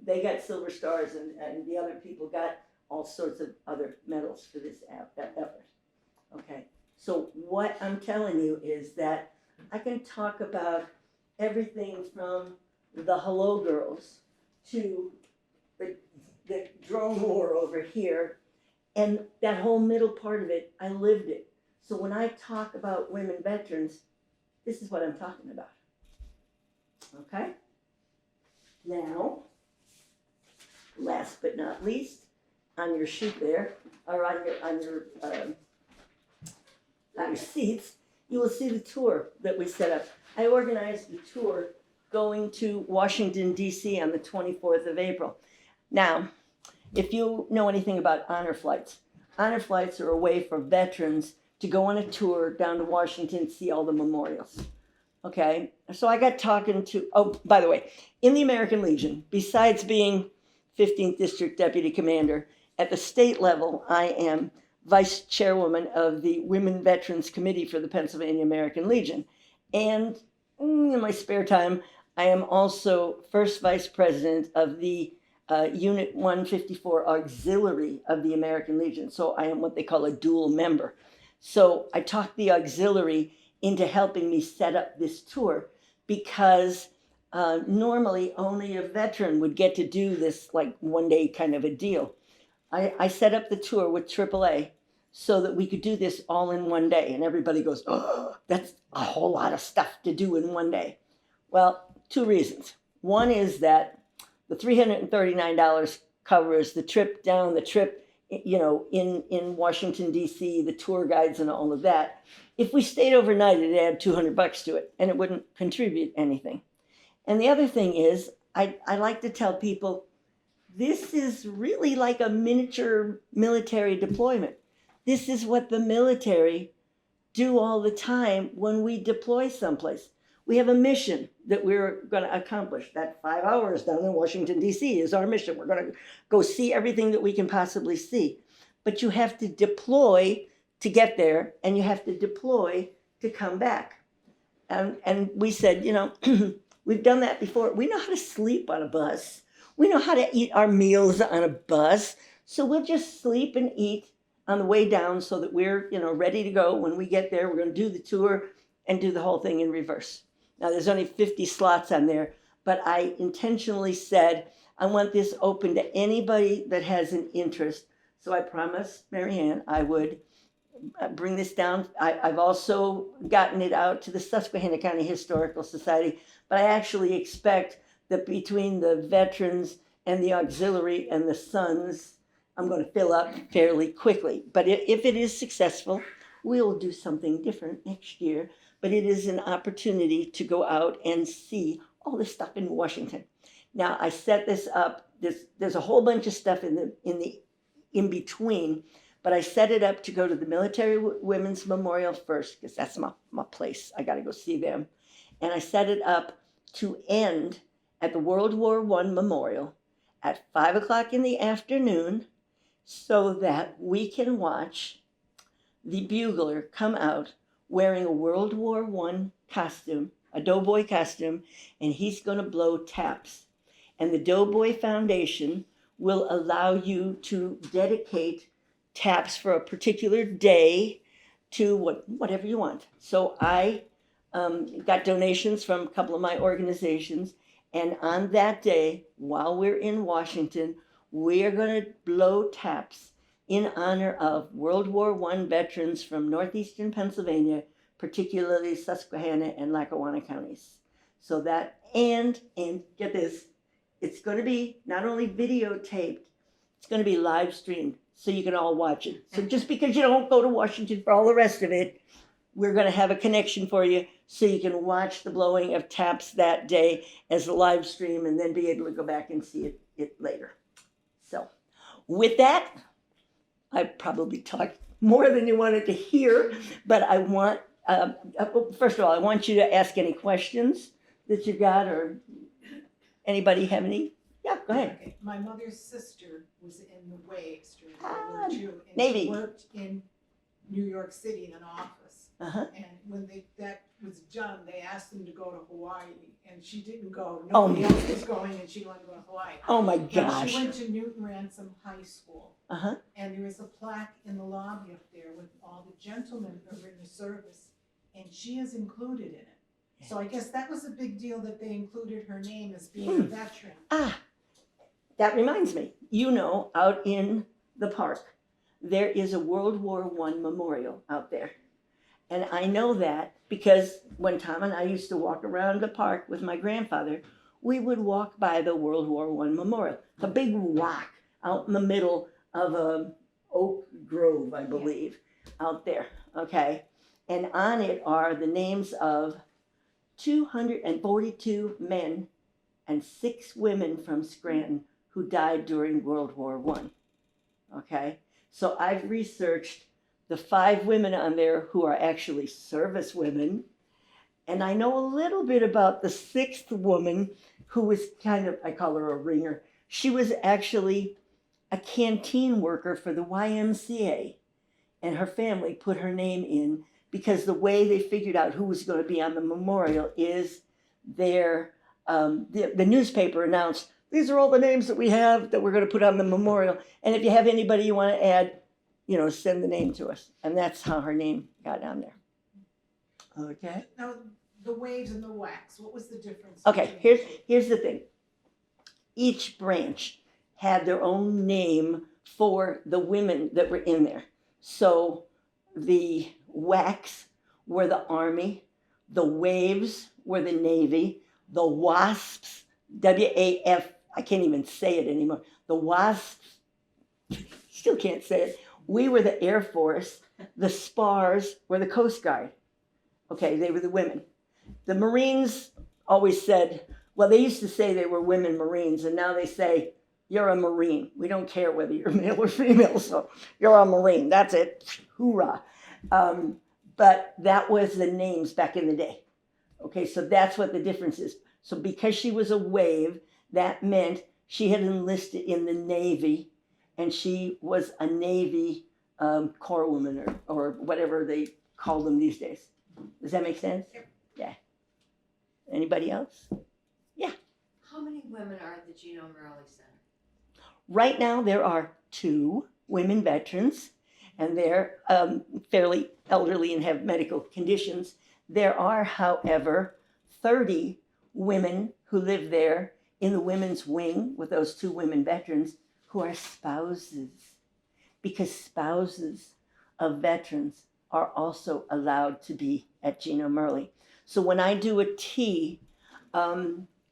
They got silver stars, and the other people got all sorts of other medals for this effort. Okay, so what I'm telling you is that I can talk about everything from the Hello Girls to the drone war over here, and that whole middle part of it, I lived it. So when I talk about women veterans, this is what I'm talking about. Okay? Now, last but not least, on your sheet there, or on your seats, you will see the tour that we set up. I organized the tour going to Washington, D.C. on the 24th of April. Now, if you know anything about honor flights are a way for veterans to go on a tour down to Washington, see all the memorials. Okay, so I got talking to, oh, by the way, in the American Legion, besides being 15th District Deputy Commander, at the state level, I am Vice Chairwoman of the Women Veterans Committee for the Pennsylvania American Legion. And in my spare time, I am also First Vice President of the Unit 154 Auxiliary of the American Legion. So I am what they call a dual member. So I talked the auxiliary into helping me set up this tour because normally only a veteran would get to do this like one day kind of a deal. I set up the tour with AAA so that we could do this all in one day. And everybody goes, oh, that's a whole lot of stuff to do in one day. Well, 2 reasons. One is that the $339 covers the trip down, the trip, you know, in Washington, D.C., the tour guides and all of that. If we stayed overnight, it'd add $200 to it, and it wouldn't contribute anything. And the other thing is, I like to tell people, this is really like a miniature military deployment. This is what the military do all the time when we deploy someplace. We have a mission that we're going to accomplish. That 5 hours down in Washington, D.C. is our mission. We're going to go see everything that we can possibly see. But you have to deploy to get there, and you have to deploy to come back. And we said, you know, we've done that before. We know how to sleep on a bus. We know how to eat our meals on a bus. So we'll just sleep and eat on the way down so that we're, you know, ready to go. When we get there, we're going to do the tour and do the whole thing in reverse. Now, there's only 50 slots on there, but I intentionally said, I want this open to anybody that has an interest. So I promised Marianne I would bring this down. I've also gotten it out to the Susquehanna County Historical Society, but I actually expect that between the veterans and the auxiliary and the sons, I'm going to fill up fairly quickly. But if it is successful, we'll do something different next year. But it is an opportunity to go out and see all this stuff in Washington. Now, I set this up. There's a whole bunch of stuff in between, but I set it up to go to the Military Women's Memorial first, because that's my place. I got to go see them. And I set it up to end at the World War I Memorial at 5 o'clock in the afternoon so that we can watch the bugler come out wearing a World War I costume, a doughboy costume, and he's going to blow taps. And the Doughboy Foundation will allow you to dedicate taps for a particular day to whatever you want. So I got donations from a couple of my organizations, and on that day, while we're in Washington, we are going to blow taps in honor of World War I veterans from northeastern Pennsylvania, particularly Susquehanna and Lackawanna counties. So that, and get this, it's going to be not only videotaped, it's going to be live streamed so you can all watch it. So just because you don't go to Washington for all the rest of it, we're going to have a connection for you so you can watch the blowing of taps that day as a live stream and then be able to go back and see it later. So with that, I probably talked more than you wanted to hear, but I want, first of all, I want you to ask any questions that you got, or anybody have any? Yeah, go ahead. Okay. My mother's sister was in the Waves during World War II, and Navy. she worked in New York City in an office. Uh-huh. And when that was done, they asked them to go to Hawaii, and she didn't go. Oh, Nobody else was going, and she wanted to go to Hawaii. Oh my And gosh. she went to Newton Ransom High School, Uh-huh. and there was a plaque in the lobby up there with all the gentlemen who were in the service, and she is included in it. So I guess that was a big deal that they included her name as being a veteran. That reminds me, out in the park, there is a World War I memorial out there. And I know that because when Tom and I used to walk around the park with my grandfather, we would walk by the World War I memorial, a big rock out in the middle of a oak grove, I believe, out there, okay? And on it are the names of 242 men and 6 women from Scranton who died during World War I, okay? So I've researched the 5 women on there who are actually service women, and I know a little bit about the 6th woman who was kind of, I call her a ringer. She was actually a canteen worker for the YMCA, and her family put her name in because the way they figured out who was going to be on the memorial is the newspaper announced, these are all the names that we have that we're going to put on the memorial. And if you have anybody you want to add, send the name to us. And that's how her name got on there. Okay. Now, the Waves and the Wax, what was the difference? Okay, between here's the thing. Each branch had their own name for the women that were in there. So the Wax were the Army, the Waves were the Navy, the Wasps, W-A-F, I can't even say it anymore. The Wasps, still can't say it. We were the Air Force. The Spars were the Coast Guard. Okay, they were the women. The Marines always said, well, they used to say they were women Marines, and now they say, you're a Marine. We don't care whether you're male or female, so you're a Marine. That's it. Hoorah. But that was the names back in the day. Okay, so that's what the difference is. So because she was a Wave, that meant she had enlisted in the Navy, and she was a Navy corps woman or whatever they call them these days. Does that make sense? Yep. Yeah. Anybody else? Yeah. How many women are at the Gino Merrily Center? Right now there are 2 women veterans, and they're fairly elderly and have medical conditions. There are, however, 30 women who live there in the women's wing with those 2 women veterans who are spouses, because spouses of veterans are also allowed to be at Gino Merrily. So when I do a tea,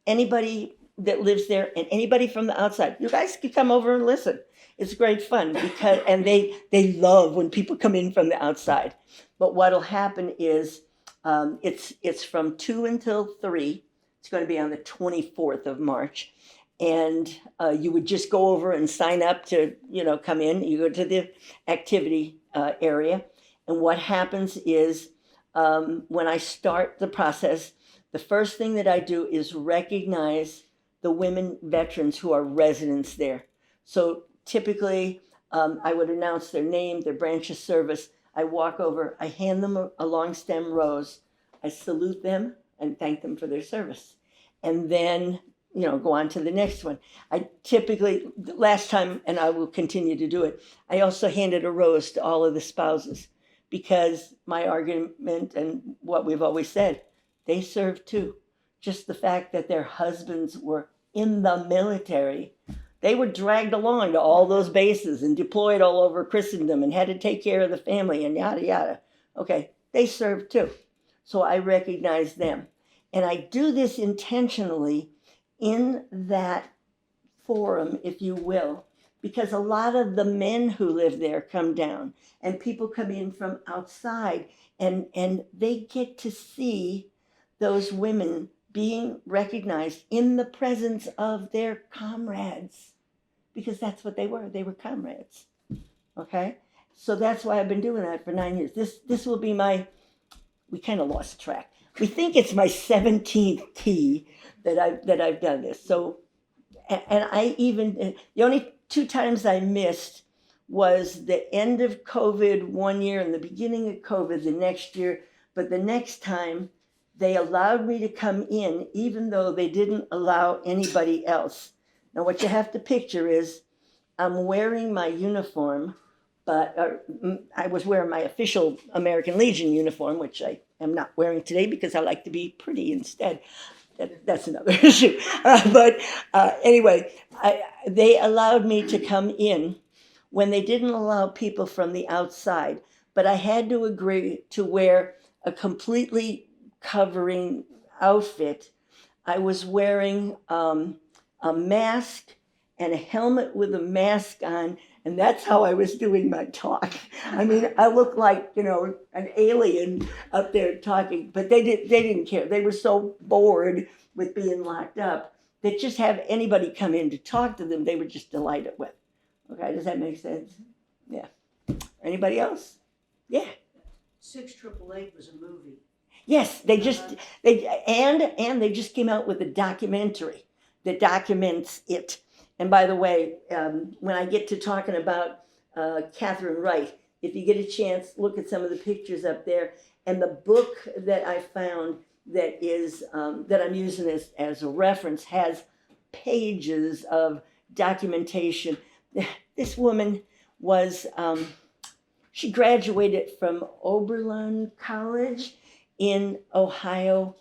anybody that lives there and anybody from the outside, you guys can come over and listen. It's great fun because, and they love when people come in from the outside. But what'll happen is it's from 2 until 3. It's going to be on the 24th of March. And you would just go over and sign up to, come in. You go to the activity area. And what happens is when I start the process, the first thing that I do is recognize the women veterans who are residents there. So typically, I would announce their name, their branch of service. I walk over, I hand them a long stem rose. I salute them and thank them for their service. And then, go on to the next one. I typically, last time, and I will continue to do it, I also handed a rose to all of the spouses, because my argument and what we've always said, they served too. Just the fact that their husbands were in the military, they were dragged along to all those bases and deployed all over Christendom and had to take care of the family and yada, yada. Okay, they served too. So I recognize them. And I do this intentionally in that forum, if you will, because a lot of the men who live there come down and people come in from outside, and they get to see those women being recognized in the presence of their comrades, because that's what they were. They were comrades. Okay? So that's why I've been doing that for 9 years. This will be we kind of lost track. We think it's my 17th tea that I've done this. So, and I even, the only 2 times I missed was the end of COVID one year and the beginning of COVID the next year. But the next time, they allowed me to come in, even though they didn't allow anybody else. Now, what you have to picture is I'm wearing my uniform, but I was wearing my official American Legion uniform, which I am not wearing today because I like to be pretty instead. That's another issue. But anyway, they allowed me to come in when they didn't allow people from the outside. But I had to agree to wear a completely covering outfit. I was wearing a mask and a helmet with a mask on, and that's how I was doing my talk. I mean, I looked like, an alien up there talking, but they didn't care. They were so bored with being locked up that just have anybody come in to talk to them, they were just delighted with. Okay, does that make sense? Yeah. Anybody else? Yeah. 688 was a movie. Yes, they just came out with a documentary that documents it. And by the way, when I get to talking about Catherine Wright, if you get a chance, look at some of the pictures up there. And the book that I found that is that I'm using as a reference has pages of documentation. This woman was she graduated from Oberlin College in Ohio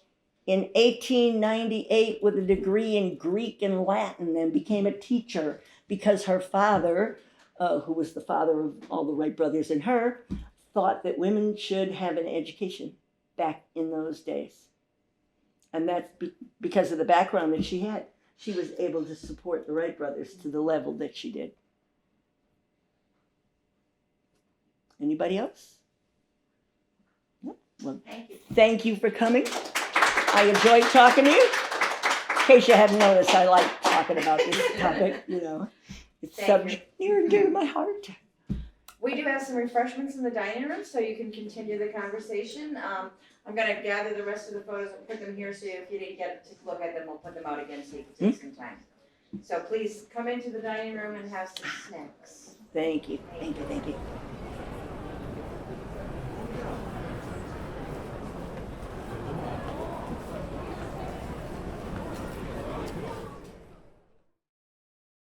in 1898 with a degree in Greek and Latin, and became a teacher because her father, who was the father of all the Wright brothers and her, thought that women should have an education back in those days. And that's because of the background that she had. She was able to support the Wright brothers to the level that she did. Anybody else? Well, thank you for coming. I enjoyed talking to you. In case you haven't noticed, I like talking about this topic, It's subject near and dear to my heart. We do have some refreshments in the dining room, so you can continue the conversation. I'm gonna gather the rest of the photos and put them here, so if you didn't get to look at them, we'll put them out again so you can take some time. So please come into the dining room and have some snacks. Thank you.